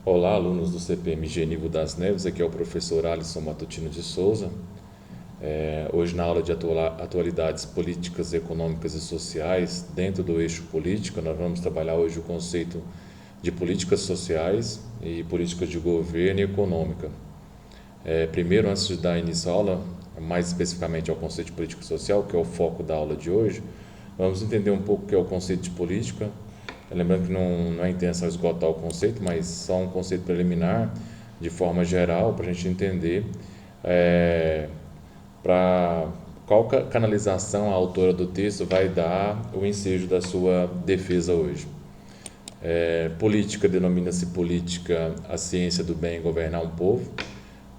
Olá, alunos do CPMG Nível das Neves, aqui é o professor Alisson Matutino de Souza. Hoje, na aula de atualidades políticas, econômicas e sociais, dentro do eixo política, nós vamos trabalhar hoje o conceito de políticas sociais e políticas de governo e econômica. Primeiro, antes de dar início à aula, mais especificamente ao conceito de política social, que é o foco da aula de hoje, vamos entender um pouco o que é o conceito de política. Lembrando que não é a intenção esgotar o conceito, mas só um conceito preliminar, de forma geral, para a gente entender para qual canalização a autora do texto vai dar o ensejo da sua defesa hoje. Política denomina-se política a ciência do bem e governar um povo,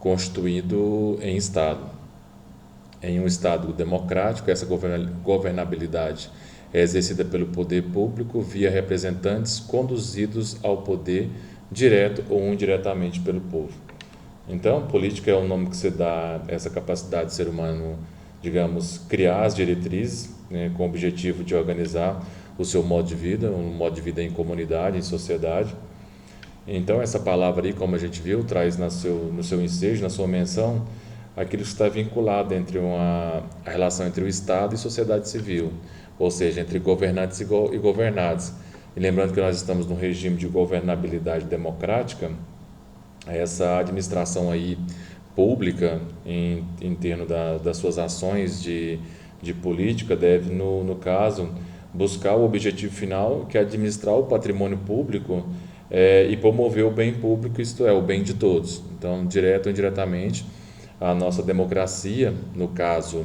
constituído em Estado. Em um Estado democrático, essa governabilidade é exercida pelo poder público via representantes conduzidos ao poder direto ou indiretamente pelo povo. Então, política é o nome que se dá a essa capacidade do ser humano, digamos, criar as diretrizes, né, com o objetivo de organizar o seu modo de vida, um modo de vida em comunidade, em sociedade. Então, essa palavra aí, como a gente viu, traz no seu ensejo, na sua menção, aquilo que está vinculado entre a relação entre o Estado e sociedade civil, ou seja, entre governantes e governados. E lembrando que nós estamos num regime de governabilidade democrática, essa administração aí pública, em termos das suas ações de política, deve, no caso, buscar o objetivo final, que é administrar o patrimônio público e promover o bem público, isto é, o bem de todos. Então, direto ou indiretamente, a nossa democracia, no caso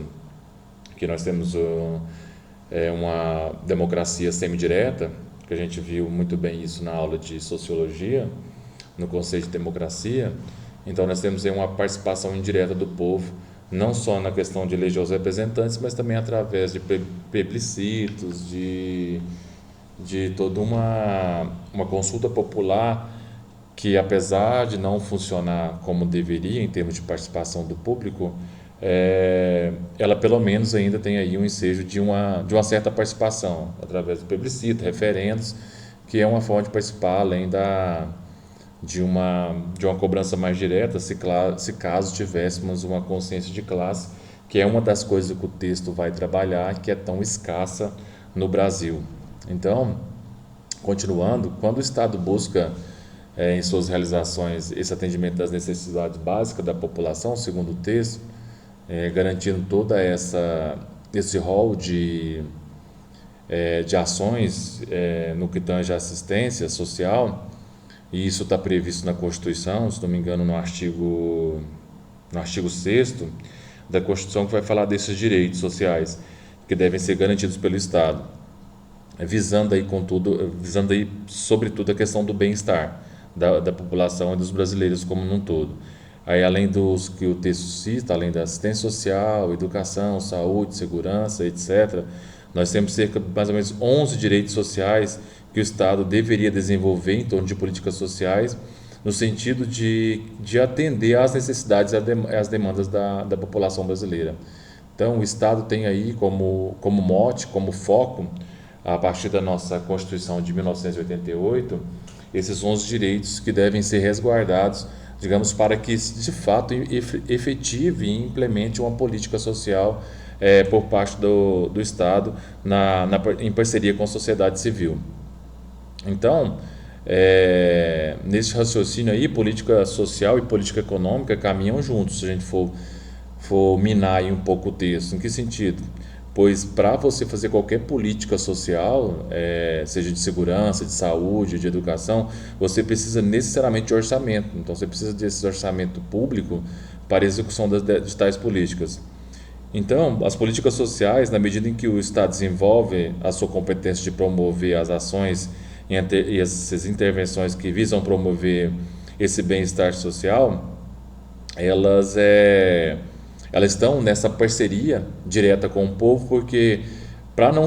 que nós temos uma democracia semidireta, que a gente viu muito bem isso na aula de sociologia, no conceito de democracia. Então nós temos aí uma participação indireta do povo, não só na questão de eleger os representantes, mas também através de plebiscitos, de toda uma consulta popular que, apesar de não funcionar como deveria em termos de participação do público, ela pelo menos ainda tem aí um ensejo de uma certa participação, através do plebiscito, referendos, que é uma forma de participar além de uma cobrança mais direta, se caso tivéssemos uma consciência de classe, que é uma das coisas que o texto vai trabalhar, que é tão escassa no Brasil. Então, continuando, quando o Estado busca em suas realizações esse atendimento das necessidades básicas da população, segundo o texto, garantindo toda esse rol de ações no que tange à assistência social, e isso está previsto na Constituição, se não me engano, no artigo 6º da Constituição, que vai falar desses direitos sociais que devem ser garantidos pelo Estado, visando aí, sobretudo, a questão do bem-estar da população e dos brasileiros como um todo. Aí, além dos que o texto cita, além da assistência social, educação, saúde, segurança, etc., nós temos cerca de mais ou menos 11 direitos sociais que o Estado deveria desenvolver em torno de políticas sociais, no sentido de atender às necessidades e às demandas da população brasileira. Então, o Estado tem aí como mote, como foco, a partir da nossa Constituição de 1988, esses 11 direitos que devem ser resguardados, digamos, para que de fato efetive e implemente uma política social por parte do Estado em parceria com a sociedade civil. Então, nesse raciocínio aí, política social e política econômica caminham juntos, se a gente for minar aí um pouco o texto. Em que sentido? Pois para você fazer qualquer política social, seja de segurança, de saúde, de educação, você precisa necessariamente de orçamento. Então você precisa desse orçamento público para a execução de tais políticas. Então, as políticas sociais, na medida em que o Estado desenvolve a sua competência de promover as ações e essas intervenções que visam promover esse bem-estar social, elas estão nessa parceria direta com o povo, porque para não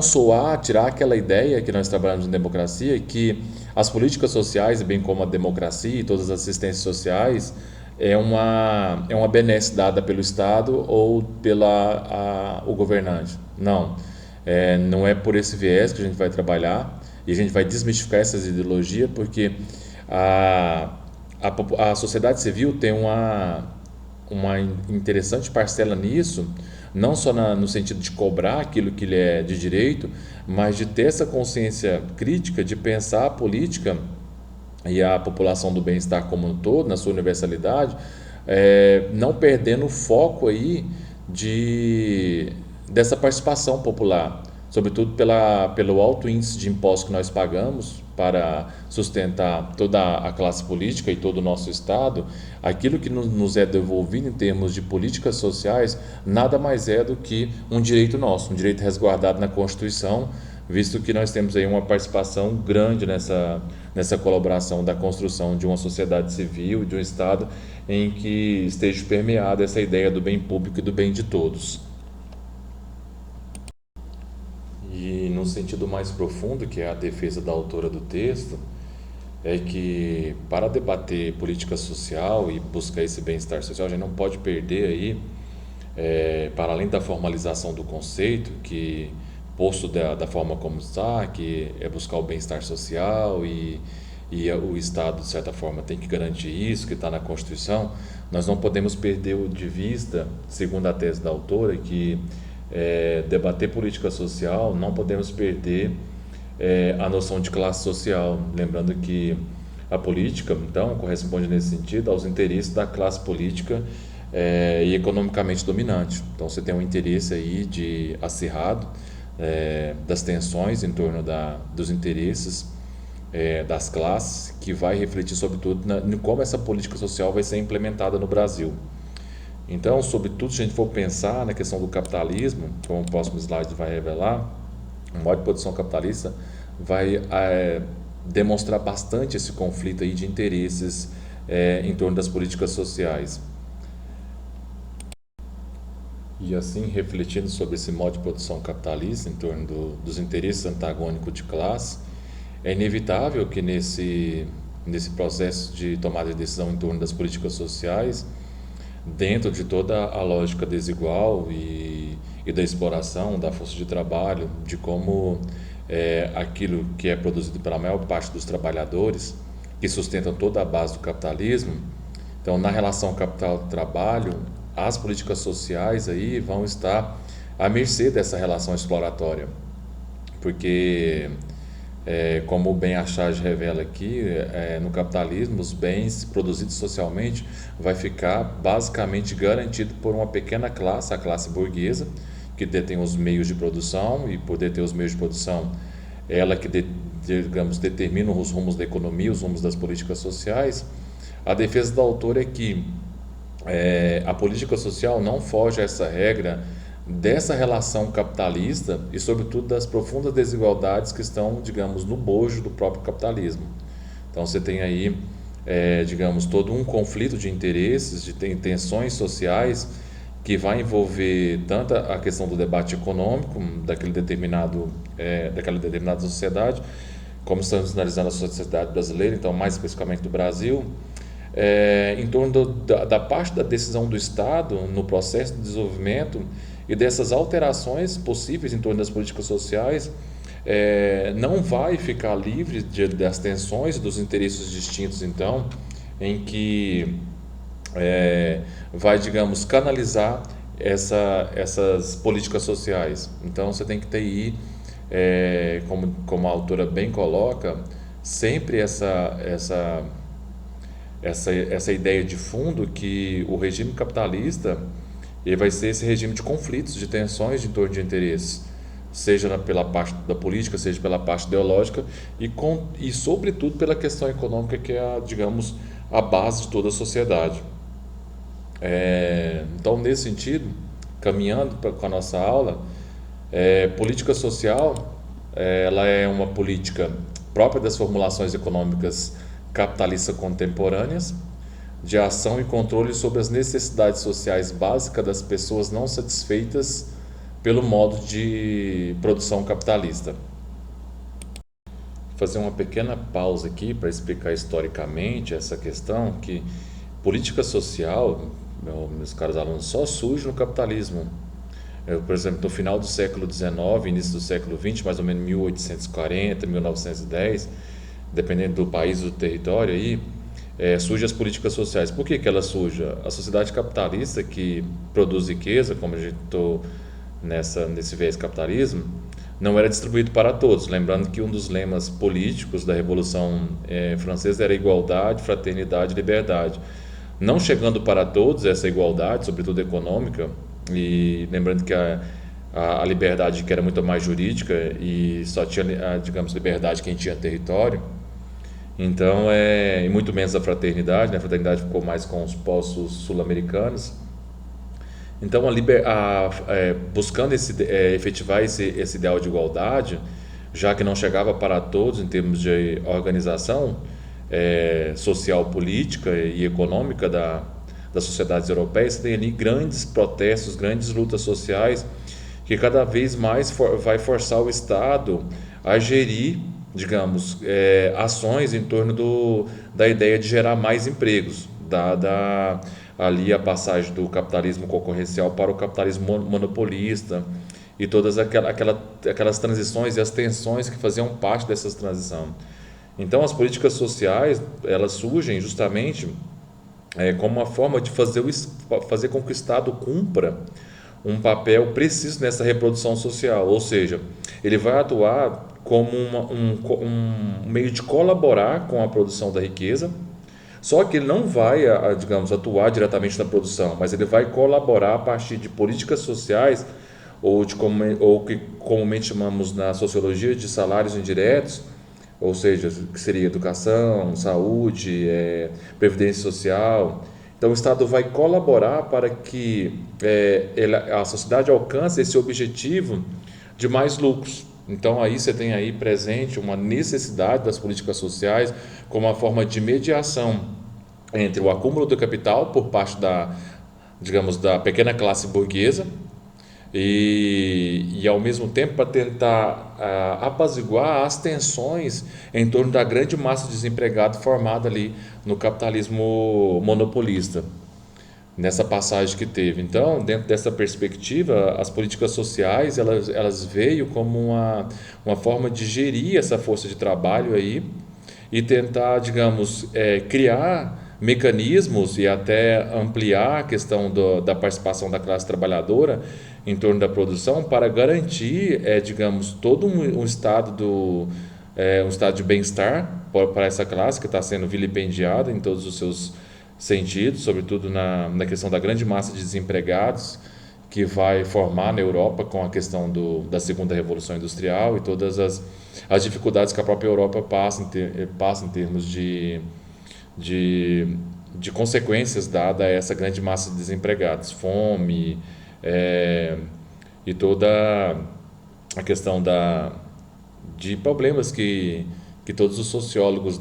tirar aquela ideia que nós trabalhamos em democracia, que as políticas sociais, bem como a democracia e todas as assistências sociais, é uma benesse dada pelo Estado ou o governante. Não, não é por esse viés que a gente vai trabalhar e a gente vai desmistificar essas ideologias, porque a a sociedade civil tem uma interessante parcela nisso, não só no sentido de cobrar aquilo que lhe é de direito, mas de ter essa consciência crítica, de pensar a política e a população do bem-estar como um todo, na sua universalidade, não perdendo o foco aí dessa participação popular, sobretudo pelo alto índice de impostos que nós pagamos para sustentar toda a classe política e todo o nosso Estado. Aquilo que nos é devolvido em termos de políticas sociais nada mais é do que um direito nosso, um direito resguardado na Constituição, visto que nós temos aí uma participação grande nessa colaboração da construção de uma sociedade civil, de um Estado em que esteja permeada essa ideia do bem público e do bem de todos. E no sentido mais profundo, que é a defesa da autora do texto, é que para debater política social e buscar esse bem-estar social, a gente não pode perder aí, para além da formalização do conceito, que posto da forma como está, que é buscar o bem-estar social e o Estado, de certa forma, tem que garantir isso, que está na Constituição, nós não podemos perder de vista, segundo a tese da autora, que debater política social, não podemos perder a noção de classe social, lembrando que a política, então, corresponde nesse sentido aos interesses da classe política e economicamente dominante. Então, você tem um interesse aí de acirrado das tensões em torno dos interesses das classes, que vai refletir sobretudo em como essa política social vai ser implementada no Brasil. Então, sobretudo, se a gente for pensar na questão do capitalismo, como o próximo slide vai revelar, o modo de produção capitalista vai demonstrar bastante esse conflito aí de interesses em torno das políticas sociais. E assim, refletindo sobre esse modo de produção capitalista em torno dos interesses antagônicos de classe, é inevitável que nesse processo de tomada de decisão em torno das políticas sociais, dentro de toda a lógica desigual e da exploração da força de trabalho, de como aquilo que é produzido pela maior parte dos trabalhadores, que sustentam toda a base do capitalismo, então na relação capital-trabalho, as políticas sociais aí vão estar à mercê dessa relação exploratória, porque como o Ben Achage revela aqui, no capitalismo, os bens produzidos socialmente vai ficar basicamente garantido por uma pequena classe, a classe burguesa, que detém os meios de produção, e por deter os meios de produção, ela que digamos, determina os rumos da economia, os rumos das políticas sociais. A defesa do autor é que a política social não foge a essa regra dessa relação capitalista e, sobretudo, das profundas desigualdades que estão, digamos, no bojo do próprio capitalismo. Então, você tem aí, digamos, todo um conflito de interesses, de tensões sociais, que vai envolver tanto a questão do debate econômico daquela determinada sociedade, como estamos analisando a sociedade brasileira, então mais especificamente do Brasil, em torno da parte da decisão do Estado no processo de desenvolvimento e dessas alterações possíveis em torno das políticas sociais, não vai ficar livre das tensões e dos interesses distintos, então, em que vai, digamos, canalizar essas políticas sociais. Então, você tem que ter aí, como a autora bem coloca, sempre essa ideia de fundo que o regime capitalista ele vai ser esse regime de conflitos, de tensões em torno de interesses, seja pela parte da política, seja pela parte ideológica e sobretudo pela questão econômica, que é, digamos, a base de toda a sociedade. Então, nesse sentido, caminhando com a nossa aula, política social ela é uma política própria das formulações econômicas capitalistas contemporâneas, de ação e controle sobre as necessidades sociais básicas das pessoas não satisfeitas pelo modo de produção capitalista. Vou fazer uma pequena pausa aqui para explicar historicamente essa questão, que política social, meus caros alunos, só surge no capitalismo. Por exemplo, no final do século XIX, início do século XX, mais ou menos 1840, 1910, dependendo do país, do território aí, surgem as políticas sociais. Por que ela surge? A sociedade capitalista que produz riqueza, como a gente estou nesse viés capitalismo, não era distribuído para todos. Lembrando que um dos lemas políticos da Revolução Francesa era igualdade, fraternidade e liberdade. Não chegando para todos essa igualdade, sobretudo econômica, e lembrando que a liberdade que era muito mais jurídica e só tinha, digamos, liberdade quem tinha território. Então, e muito menos a fraternidade, né? A fraternidade ficou mais com os povos sul-americanos. Então, buscando efetivar esse ideal de igualdade, já que não chegava para todos em termos de organização social, política e econômica das sociedades europeias, você tem ali grandes protestos, grandes lutas sociais, que cada vez mais vai forçar o Estado a gerir, digamos, ações em torno da ideia de gerar mais empregos, dada ali a passagem do capitalismo concorrencial para o capitalismo monopolista e todas aquelas transições e as tensões que faziam parte dessas transições. Então, as políticas sociais, elas surgem justamente como uma forma de fazer com que o Estado cumpra um papel preciso nessa reprodução social, ou seja, ele vai atuar como um meio de colaborar com a produção da riqueza, só que ele não vai, digamos, atuar diretamente na produção, mas ele vai colaborar a partir de políticas sociais ou que comumente chamamos na sociologia de salários indiretos, ou seja, que seria educação, saúde, previdência social. Então, o Estado vai colaborar para que a sociedade alcance esse objetivo de mais lucros. Então, aí você tem aí presente uma necessidade das políticas sociais como uma forma de mediação entre o acúmulo do capital por parte digamos, da pequena classe burguesa e ao mesmo tempo para tentar apaziguar as tensões em torno da grande massa de desempregado formada ali no capitalismo monopolista, nessa passagem que teve. Então, dentro dessa perspectiva, as políticas sociais elas veio como uma forma de gerir essa força de trabalho aí e tentar, digamos, criar mecanismos e até ampliar a questão da participação da classe trabalhadora em torno da produção para garantir, digamos, todo um estado um estado de bem-estar para essa classe que está sendo vilipendiada em todos os seus sentidos, sobretudo na questão da grande massa de desempregados que vai formar na Europa com a questão da segunda revolução industrial e todas as dificuldades que a própria Europa passa em termos de consequências dada a essa grande massa de desempregados, fome, e toda a questão de problemas que todos os sociólogos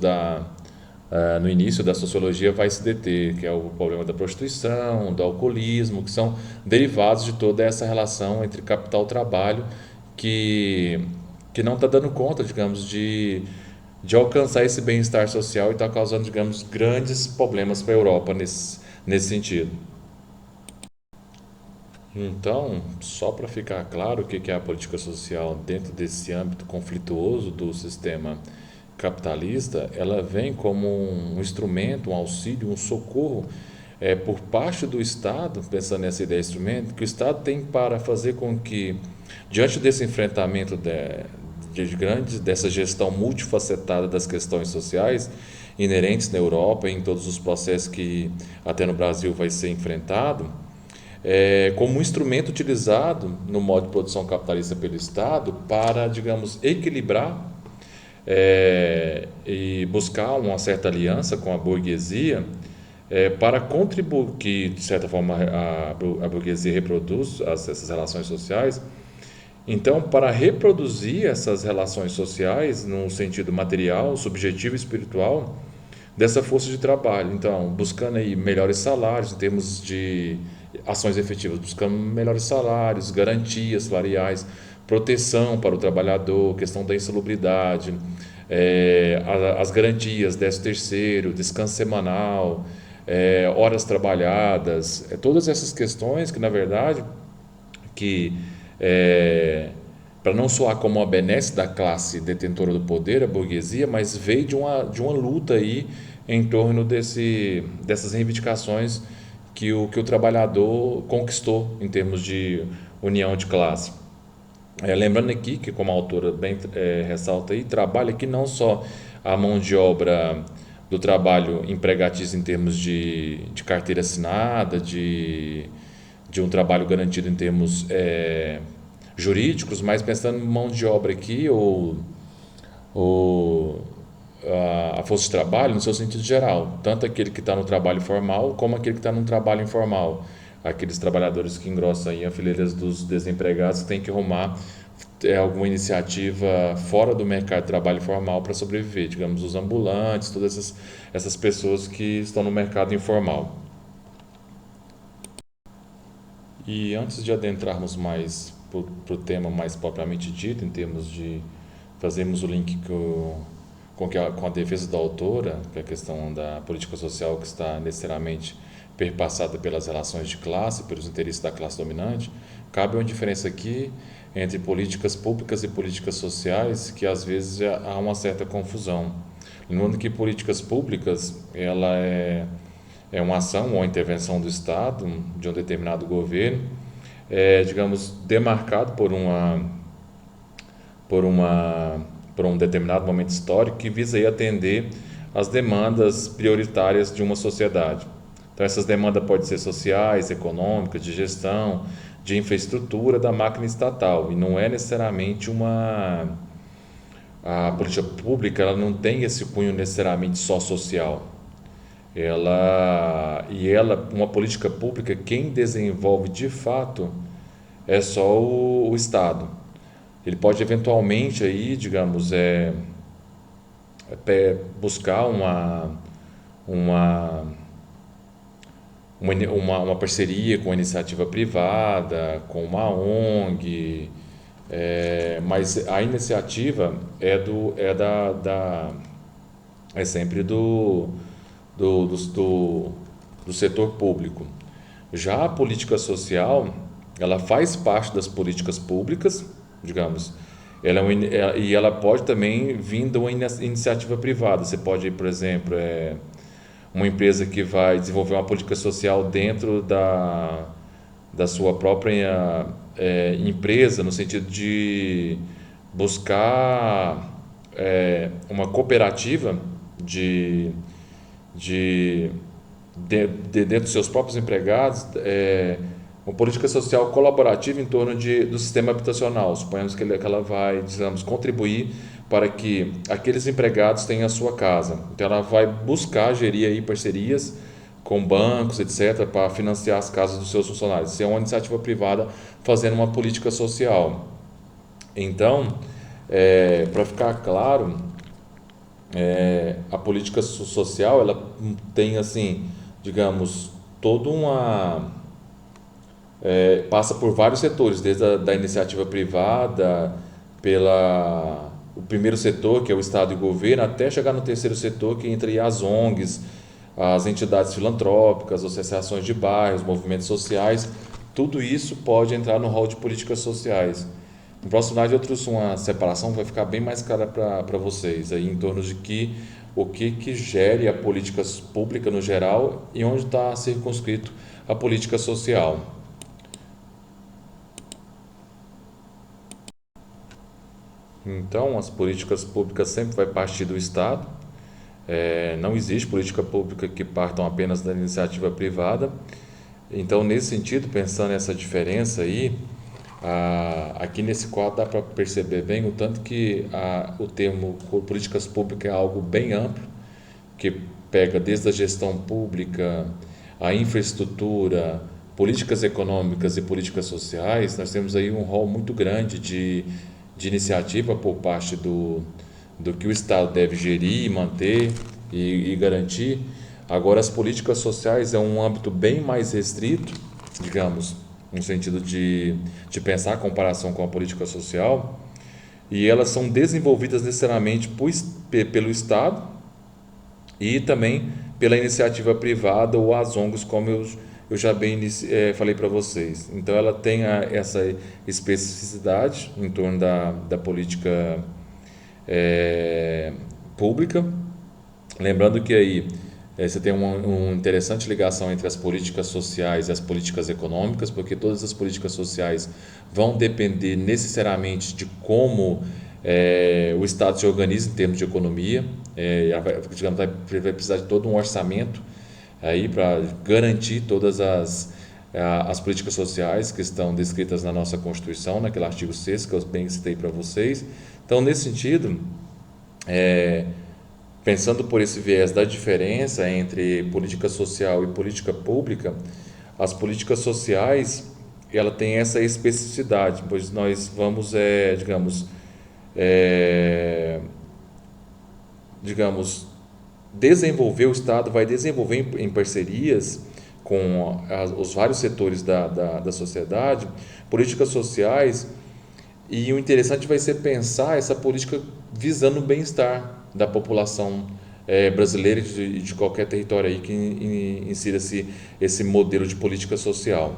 no início da sociologia vai se deter, que é o problema da prostituição, do alcoolismo, que são derivados de toda essa relação entre capital e trabalho que não está dando conta, digamos, de alcançar esse bem-estar social e está causando, digamos, grandes problemas para a Europa nesse sentido. Então, só para ficar claro o que é a política social dentro desse âmbito conflituoso do sistema capitalista, ela vem como um instrumento, um auxílio, um socorro por parte do Estado, pensando nessa ideia de instrumento, que o Estado tem para fazer com que, diante desse enfrentamento dessa gestão multifacetada das questões sociais inerentes na Europa e em todos os processos que até no Brasil vai ser enfrentado, como um instrumento utilizado no modo de produção capitalista pelo Estado para, digamos, equilibrar e buscar uma certa aliança com a burguesia para contribuir, que de certa forma a burguesia reproduz essas relações sociais. Então, para reproduzir essas relações sociais no sentido material, subjetivo e espiritual dessa força de trabalho. Então, buscando aí melhores salários em termos de ações efetivas, buscando melhores salários, garantias salariais, proteção para o trabalhador, questão da insalubridade, as garantias, 13º, descanso semanal, horas trabalhadas, todas essas questões que, na verdade, para não soar como uma benesse da classe detentora do poder, a burguesia, mas veio de uma luta aí em torno dessas reivindicações que o trabalhador conquistou em termos de união de classe. Lembrando aqui que, como a autora bem ressalta aí, trabalha aqui não só a mão de obra do trabalho empregatício em termos de carteira assinada, de um trabalho garantido em termos jurídicos, mas pensando em mão de obra aqui, ou a força de trabalho no seu sentido geral, tanto aquele que está no trabalho formal como aquele que está no trabalho informal. Aqueles trabalhadores que engrossam aí a fileira dos desempregados têm que arrumar alguma iniciativa fora do mercado de trabalho formal para sobreviver, digamos, os ambulantes, todas essas pessoas que estão no mercado informal. E antes de adentrarmos mais para o tema mais propriamente dito, em termos de fazermos o link com a defesa da autora, que é a questão da política social que está necessariamente perpassada pelas relações de classe, pelos interesses da classe dominante, cabe uma diferença aqui entre políticas públicas e políticas sociais, que às vezes há uma certa confusão. Lembrando que políticas públicas, ela é uma ação ou intervenção do Estado, de um determinado governo, digamos, demarcado por uma, por um determinado momento histórico que visa aí atender às demandas prioritárias de uma sociedade. Então, essas demandas podem ser sociais, econômicas, de gestão, de infraestrutura da máquina estatal, e não é necessariamente a política pública, ela não tem esse cunho necessariamente só social. Uma política pública, quem desenvolve de fato é só o Estado. Ele pode eventualmente aí, digamos, buscar uma, uma parceria com a iniciativa privada, com uma ONG, mas a iniciativa é sempre do setor público. Já a política social, ela faz parte das políticas públicas, digamos, e ela pode também vir de uma iniciativa privada. Você pode, por exemplo, uma empresa que vai desenvolver uma política social dentro da sua própria empresa, no sentido de buscar uma cooperativa de dentro dos seus próprios empregados, uma política social colaborativa em torno do sistema habitacional. Suponhamos que ela vai, digamos, contribuir para que aqueles empregados tenham a sua casa. Então, ela vai buscar gerir aí parcerias com bancos, etc., para financiar as casas dos seus funcionários. Isso é uma iniciativa privada fazendo uma política social. Então, para ficar claro, a política social, ela tem, assim, digamos, toda passa por vários setores, desde da iniciativa privada, o primeiro setor, que é o Estado e o governo, até chegar no terceiro setor, que entra aí as ONGs, as entidades filantrópicas, associações de bairros, movimentos sociais. Tudo isso pode entrar no rol de políticas sociais. No próximo slide eu trouxe uma separação que vai ficar bem mais clara para vocês, aí, em torno de o que gere a política pública no geral e onde está circunscrito a política social. Então, as políticas públicas sempre vai partir do Estado. Não existe política pública que partam apenas da iniciativa privada. Então, nesse sentido, pensando nessa diferença aí, aqui nesse quadro dá para perceber bem o tanto que o termo políticas públicas é algo bem amplo, que pega desde a gestão pública, a infraestrutura, políticas econômicas e políticas sociais. Nós temos aí um rol muito grande de iniciativa por parte do que o Estado deve gerir, manter e garantir. Agora, as políticas sociais é um âmbito bem mais restrito, digamos, no sentido de pensar a comparação com a política social, e elas são desenvolvidas necessariamente pelo Estado e também pela iniciativa privada ou as ONGs, como eu já bem falei para vocês. Então, ela tem essa especificidade em torno da política pública, Lembrando que aí você tem uma interessante ligação entre as políticas sociais e as políticas econômicas, porque todas as políticas sociais vão depender necessariamente de como o Estado se organiza em termos de economia. Digamos, vai precisar de todo um orçamento aí para garantir todas as políticas sociais que estão descritas na nossa Constituição, naquele artigo 6º que eu bem citei para vocês. Então, nesse sentido, pensando por esse viés da diferença entre política social e política pública, as políticas sociais ela tem essa especificidade, pois nós vamos, é, digamos, desenvolver, o Estado vai desenvolver em parcerias com os vários setores da sociedade, políticas sociais, e o interessante vai ser pensar essa política visando o bem-estar da população brasileira e de qualquer território aí que insira esse modelo de política social.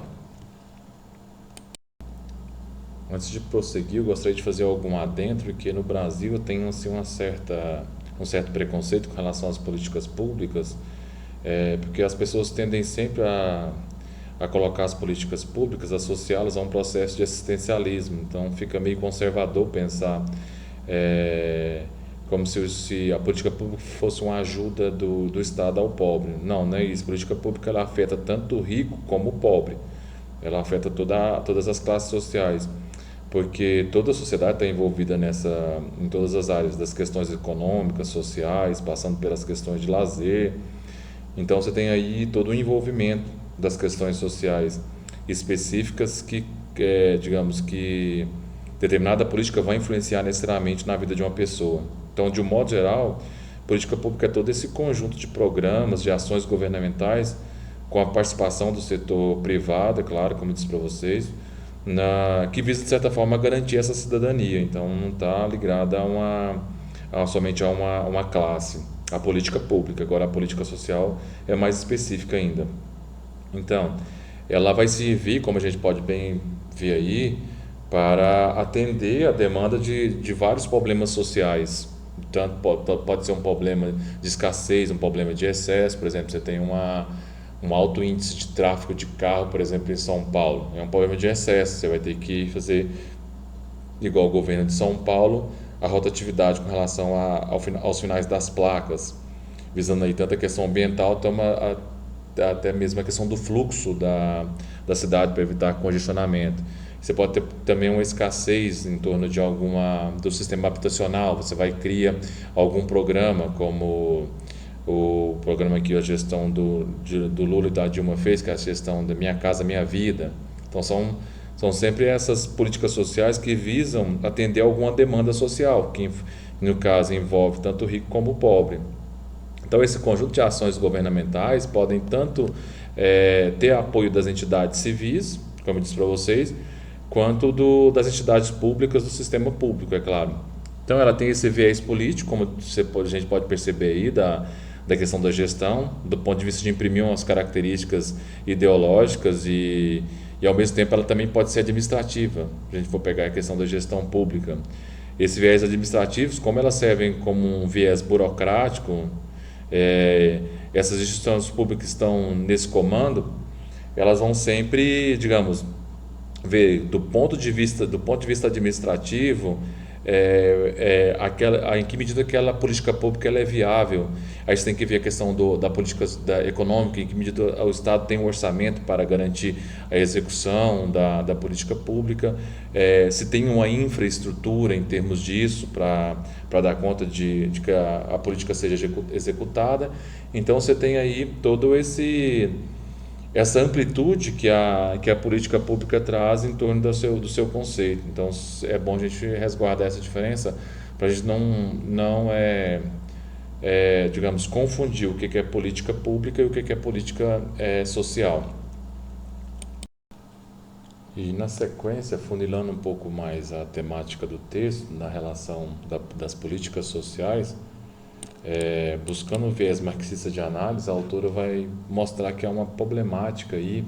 Antes de prosseguir, eu gostaria de fazer algum adentro, que no Brasil tem assim, um certo preconceito com relação às políticas públicas, porque as pessoas tendem sempre a colocar as políticas públicas, associá-las a um processo de assistencialismo. Então, fica meio conservador pensar como se a política pública fosse uma ajuda do Estado ao pobre. Não, não é isso. A política pública ela afeta tanto o rico como o pobre. Ela afeta todas as classes sociais, porque toda a sociedade está envolvida em todas as áreas, das questões econômicas, sociais, passando pelas questões de lazer. Então você tem aí todo o envolvimento das questões sociais específicas digamos que determinada política vai influenciar necessariamente na vida de uma pessoa. Então, de um modo geral, política pública é todo esse conjunto de programas, de ações governamentais, com a participação do setor privado, é claro, como eu disse para vocês, que visa, de certa forma, garantir essa cidadania. Então, não está ligada somente a uma classe, a política pública. Agora, a política social é mais específica ainda. Então, ela vai servir, como a gente pode bem ver aí, para atender a demanda de vários problemas sociais. Tanto pode ser um problema de escassez, um problema de excesso. Por exemplo, você tem um alto índice de tráfego de carro, por exemplo, em São Paulo. É um problema de excesso. Você vai ter que fazer, igual o governo de São Paulo, a rotatividade com relação aos finais das placas, visando aí tanto a questão ambiental, até mesmo a questão do fluxo da cidade para evitar congestionamento. Você pode ter também uma escassez em torno do sistema habitacional. Você vai criar algum programa, como o programa que a gestão do Lula e da Dilma fez, que é a gestão da Minha Casa Minha Vida. Então são sempre essas políticas sociais que visam atender alguma demanda social, que no caso envolve tanto o rico como o pobre. Então, esse conjunto de ações governamentais podem tanto ter apoio das entidades civis, como eu disse para vocês, quanto das entidades públicas do sistema público, é claro. Então, ela tem esse viés político, como a gente pode perceber aí, da questão da gestão, do ponto de vista de imprimir umas características ideológicas e ao mesmo tempo ela também pode ser administrativa, se a gente for pegar a questão da gestão pública. Esses viés administrativos, como elas servem como um viés burocrático, essas instituições públicas que estão nesse comando, elas vão sempre, digamos, ver do ponto de vista administrativo, em que medida aquela política pública ela é viável. Aí você tem que ver a questão da política econômica, em que medida o Estado tem um orçamento para garantir a execução da política pública, se tem uma infraestrutura em termos disso para dar conta de que a política seja executada. Então você tem aí todo essa amplitude que a política pública traz em torno do seu conceito. Então, é bom a gente resguardar essa diferença para a gente não digamos, confundir o que é política pública e o que é política social. E, na sequência, funilando um pouco mais a temática do texto, na relação das políticas sociais, buscando o viés marxista de análise, a autora vai mostrar que há uma problemática aí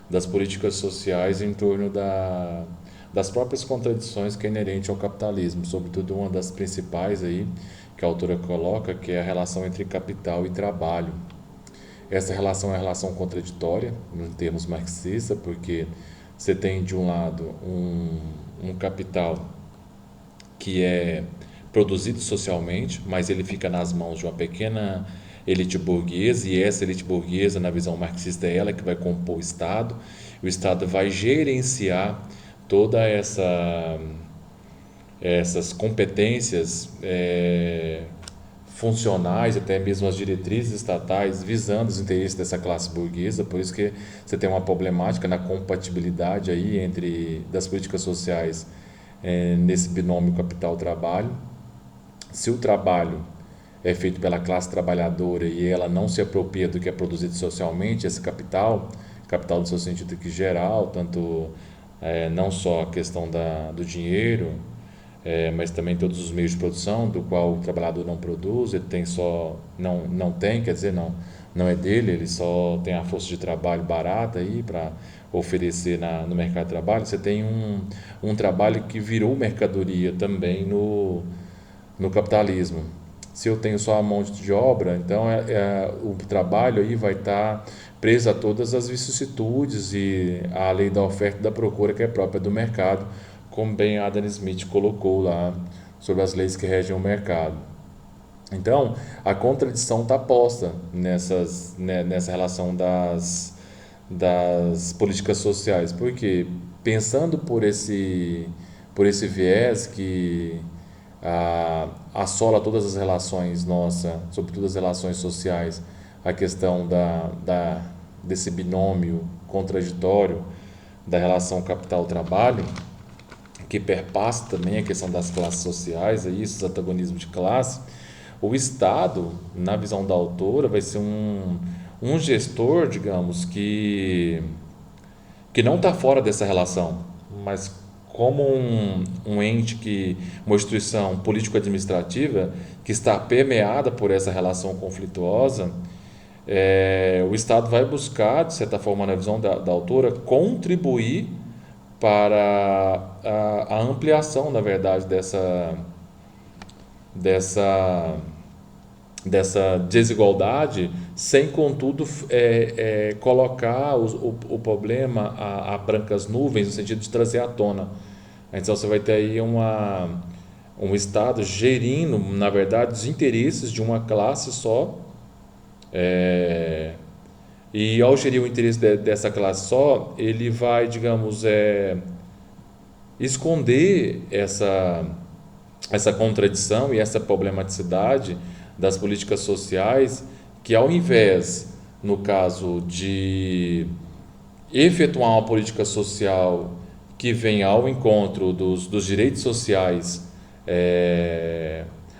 das políticas sociais em torno das próprias contradições que é inerente ao capitalismo, sobretudo uma das principais aí, que a autora coloca, que é a relação entre capital e trabalho. Essa relação é uma relação contraditória, em termos marxistas, porque você tem, de um lado, um capital que é produzido socialmente, mas ele fica nas mãos de uma pequena elite burguesa, e essa elite burguesa, na visão marxista, é ela que vai compor o Estado. O Estado vai gerenciar toda essas competências funcionais, até mesmo as diretrizes estatais, visando os interesses dessa classe burguesa. Por isso que você tem uma problemática na compatibilidade aí entre das políticas sociais nesse binômio capital-trabalho. Se o trabalho é feito pela classe trabalhadora e ela não se apropria do que é produzido socialmente, esse capital no seu sentido aqui geral, tanto não só a questão do dinheiro, mas também todos os meios de produção, do qual o trabalhador não produz, ele tem só, não tem, quer dizer, não é dele, ele só tem a força de trabalho barata aí para oferecer no mercado de trabalho. Você tem um trabalho que virou mercadoria também no capitalismo. Se eu tenho só a mão de obra, então o trabalho aí vai estar preso a todas as vicissitudes e a lei da oferta e da procura, que é própria do mercado, como bem Adam Smith colocou lá sobre as leis que regem o mercado. Então, a contradição está posta nessa relação das políticas sociais, porque pensando por esse viés que assola todas as relações nossas, sobretudo as relações sociais, a questão desse binômio contraditório da relação capital-trabalho, que perpassa também a questão das classes sociais, esses antagonismos de classe. O Estado, na visão da autora, vai ser um gestor, digamos, que não está fora dessa relação, mas como um ente, uma instituição político-administrativa que está permeada por essa relação conflituosa. O Estado vai buscar, de certa forma, na visão da autora, contribuir para a ampliação, na verdade, dessa, dessa desigualdade, sem, contudo, colocar o problema a brancas nuvens, no sentido de trazer à tona. Então, você vai ter aí um Estado gerindo, na verdade, os interesses de uma classe só, e ao gerir o interesse dessa classe só, ele vai, digamos, esconder essa contradição e essa problematicidade das políticas sociais, que ao invés, no caso de efetuar uma política social que venha ao encontro dos direitos sociais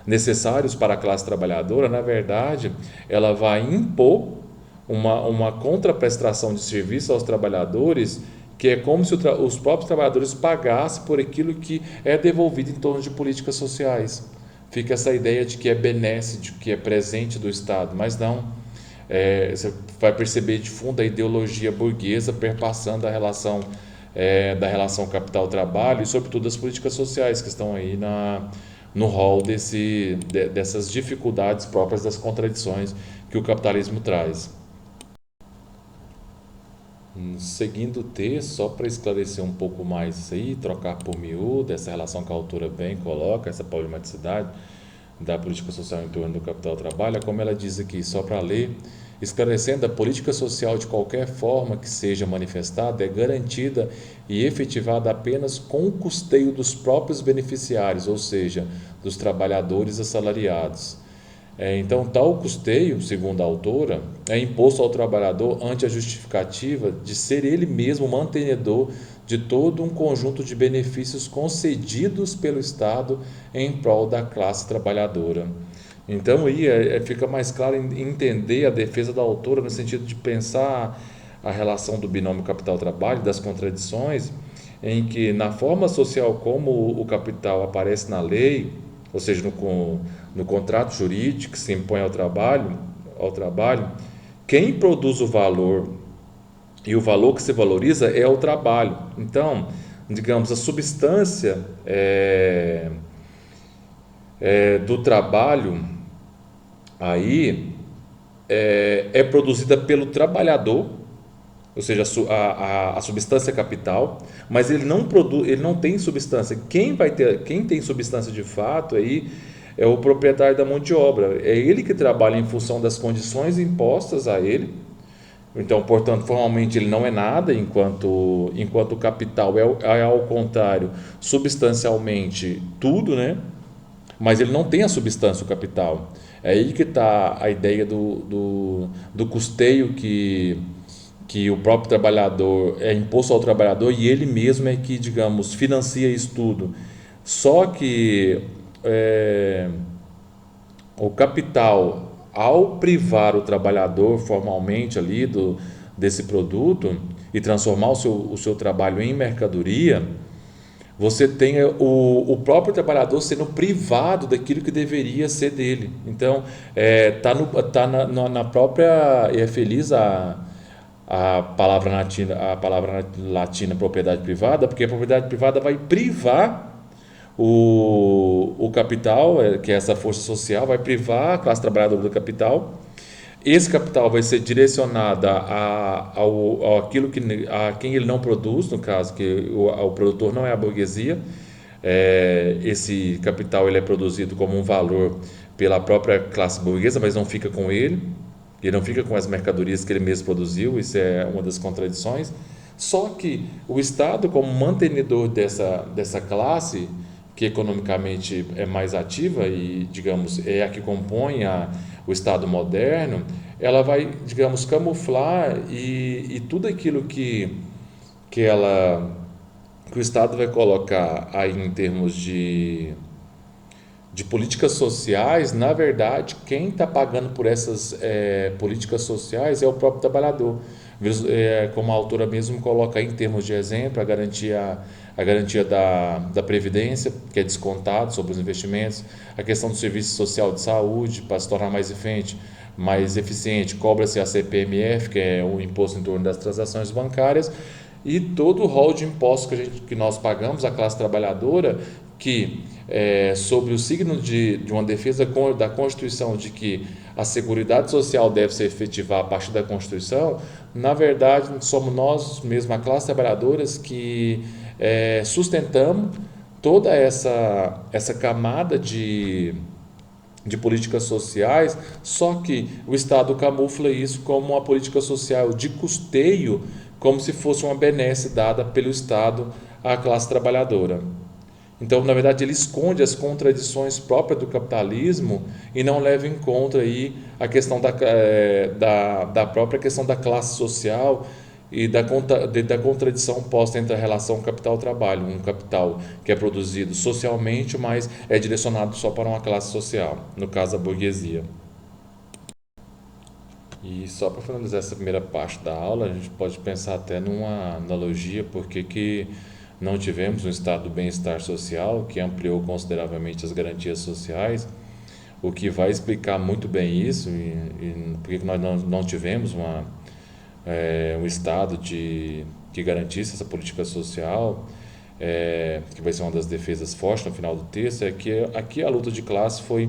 necessários para a classe trabalhadora, na verdade, ela vai impor uma contraprestação de serviço aos trabalhadores, que é como se os próprios trabalhadores pagassem por aquilo que é devolvido em torno de políticas sociais. Fica essa ideia de que é benesse, de que é presente do Estado, mas não. Você vai perceber de fundo a ideologia burguesa perpassando a relação da relação capital-trabalho e, sobretudo, as políticas sociais que estão aí no rol dessas dificuldades próprias das contradições que o capitalismo traz. Seguindo o texto, só para esclarecer um pouco mais isso aí, trocar por miúdo, essa relação que a autora bem coloca, essa problematicidade da política social em torno do capital-trabalho, é como ela diz aqui, só para ler, esclarecendo: a política social, de qualquer forma que seja manifestada, é garantida e efetivada apenas com o custeio dos próprios beneficiários, ou seja, dos trabalhadores assalariados. Então, tal custeio, segundo a autora, é imposto ao trabalhador ante a justificativa de ser ele mesmo mantenedor de todo um conjunto de benefícios concedidos pelo Estado em prol da classe trabalhadora. Então, aí fica mais claro entender a defesa da autora no sentido de pensar a relação do binômio capital-trabalho, das contradições, em que, na forma social como o capital aparece na lei, ou seja, no contrato jurídico que se impõe ao trabalho, quem produz o valor e o valor que se valoriza é o trabalho. Então, digamos, a substância do trabalho aí é produzida pelo trabalhador, ou seja, a substância capital, mas ele não produz, ele não tem substância. Quem tem substância de fato aí é o proprietário da mão de obra. É ele que trabalha em função das condições impostas a ele. Então, portanto, formalmente ele não é nada, enquanto o capital é ao contrário, substancialmente tudo, né? Mas ele não tem a substância, o capital. É aí que está a ideia do custeio que o próprio trabalhador é imposto ao trabalhador e ele mesmo é que, digamos, financia isso tudo. Só que é, o capital, ao privar o trabalhador formalmente ali desse produto e transformar o seu trabalho em mercadoria, você tem o próprio trabalhador sendo privado daquilo que deveria ser dele. Então, tá na própria, e é feliz a palavra latina propriedade privada, porque a propriedade privada vai privar o capital, que é essa força social, vai privar a classe trabalhadora do capital. Esse capital vai ser direcionado ao aquilo a quem ele não produz, no caso, que o produtor não é a burguesia. Esse capital ele é produzido como um valor pela própria classe burguesa, mas não fica com ele. Ele não fica com as mercadorias que ele mesmo produziu, isso é uma das contradições. Só que o Estado, como mantenedor dessa classe, que economicamente é mais ativa e, digamos, é a que compõe o Estado moderno, ela vai, digamos, camuflar e tudo aquilo que que o Estado vai colocar aí em termos de políticas sociais, na verdade, quem está pagando por essas políticas sociais é o próprio trabalhador. Como a autora mesmo coloca aí em termos de exemplo, a garantia da Previdência, que é descontado sobre os investimentos, a questão do serviço social de saúde, para se tornar mais eficiente, cobra-se a CPMF, que é o imposto em torno das transações bancárias, e todo o rol de impostos que nós pagamos, a classe trabalhadora, que sobre o signo de uma defesa da Constituição de que a Seguridade Social deve ser efetivada a partir da Constituição, na verdade somos nós mesmos, a classe trabalhadora, que sustentamos toda essa camada de políticas sociais, só que o Estado camufla isso como uma política social de custeio, como se fosse uma benesse dada pelo Estado à classe trabalhadora. Então, na verdade, ele esconde as contradições próprias do capitalismo e não leva em conta aí a questão da própria questão da classe social e da contradição posta entre a relação capital-trabalho, um capital que é produzido socialmente, mas é direcionado só para uma classe social, no caso a burguesia. E só para finalizar essa primeira parte da aula, a gente pode pensar até numa analogia, porque que não tivemos um estado do bem-estar social que ampliou consideravelmente as garantias sociais, o que vai explicar muito bem isso e por que nós não tivemos um estado que garantisse essa política social, que vai ser uma das defesas fortes no final do texto, é que aqui a luta de classe foi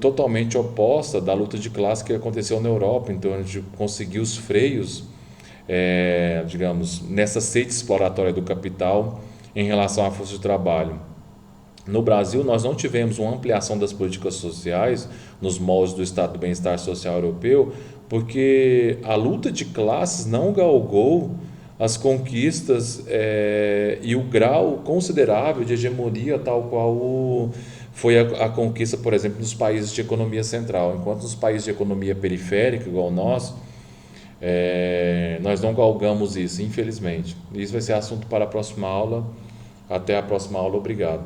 totalmente oposta da luta de classe que aconteceu na Europa, então a gente conseguiu os freios, digamos, nessa sede exploratória do capital em relação à força de trabalho. No Brasil, nós não tivemos uma ampliação das políticas sociais nos moldes do Estado do Bem-Estar Social Europeu, porque a luta de classes não galgou as conquistas e o grau considerável de hegemonia tal qual foi a conquista, por exemplo, nos países de economia central. Enquanto nos países de economia periférica, igual o nosso, nós não galgamos isso, infelizmente. Isso vai ser assunto para a próxima aula. Até a próxima aula. Obrigado.